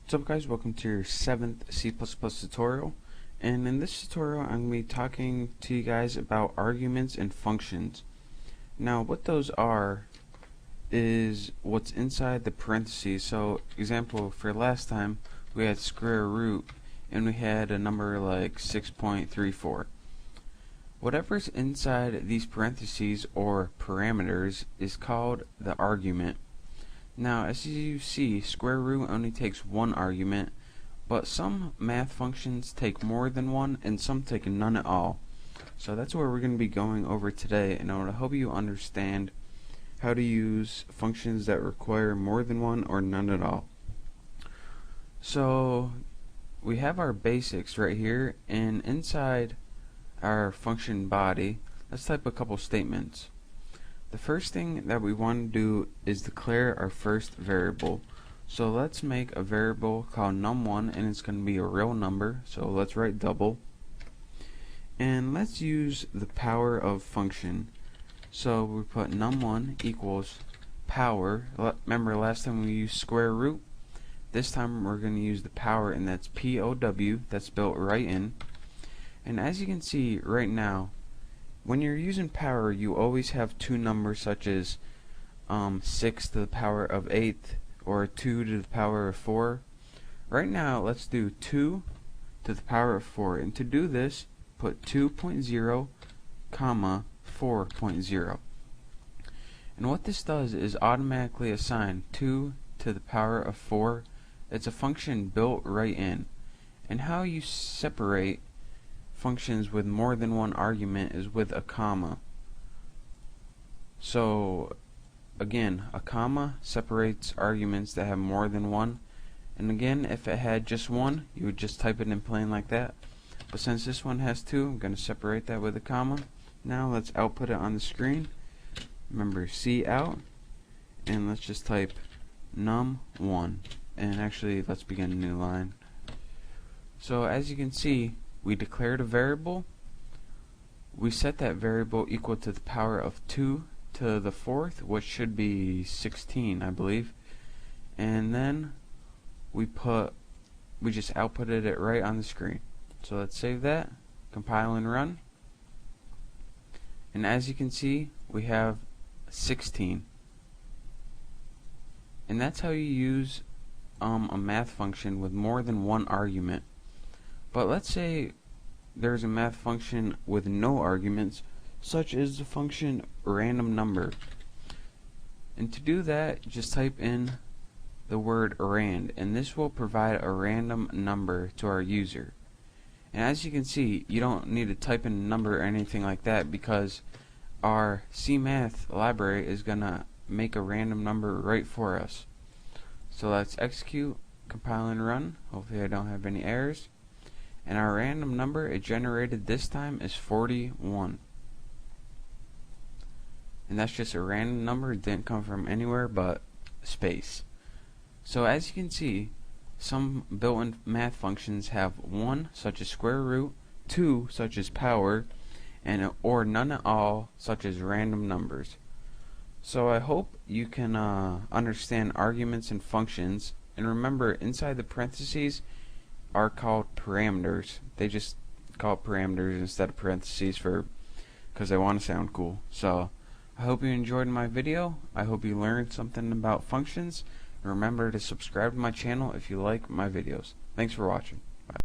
What's up guys, welcome to your 7th C++ tutorial, and in this tutorial I'm going to be talking to you guys about arguments and functions. Now what those are is what's inside the parentheses. So example, for last time we had square root and we had a number like 6.34. Whatever's inside these parentheses or parameters is called the argument. Now, as you see, square root only takes one argument, but some math functions take more than one, and some take none at all. So that's what we're going to be going over today, and I want to help you understand how to use functions that require more than one or none at all. So we have our basics right here, and inside our function body, let's type a couple statements. The first thing that we want to do is declare our first variable. So let's make a variable called num1, and it's going to be a real number. So let's write double. And let's use the power of function. So we put num1 equals power. Remember last time we used square root? This time we're going to use the power, and that's POW. That's built right in. And as you can see right now, when you're using power, you always have two numbers such as 6 to the power of 8 or 2 to the power of 4. Right now, let's do 2 to the power of 4. And to do this, put 2.0, comma 4.0. And what this does is automatically assign 2 to the power of 4. It's a function built right in. And how you separate functions with more than one argument is with a comma. So again, a comma separates arguments that have more than one, and again, if it had just one, you would just type it in plain like that. But since this one has two, I'm going to separate that with a comma. Now let's output it on the screen. Remember, C out, and let's just type num1, and actually let's begin a new line. So as you can see, we declared a variable, we set that variable equal to the power of 2 to the 4th, which should be 16, I believe, and then we just outputted it right on the screen. So let's save that, compile and run, and as you can see, we have 16. And that's how you use a math function with more than one argument. But let's say there's a math function with no arguments, such as the function random number. And to do that, just type in the word rand, and this will provide a random number to our user. And as you can see, you don't need to type in a number or anything like that, because our CMath library is gonna make a random number right for us. So let's execute, compile and run. Hopefully I don't have any errors. And our random number it generated this time is 41. And that's just a random number. It didn't come from anywhere but space. So as you can see, some built-in math functions have 1, such as square root, 2, such as power, and or none at all, such as random numbers. So I hope you can understand arguments and functions. And remember, inside the parentheses are called parameters. They just call it parameters instead of parentheses because they want to sound cool. So I hope you enjoyed my video. I hope you learned something about functions. And remember to subscribe to my channel if you like my videos. Thanks for watching.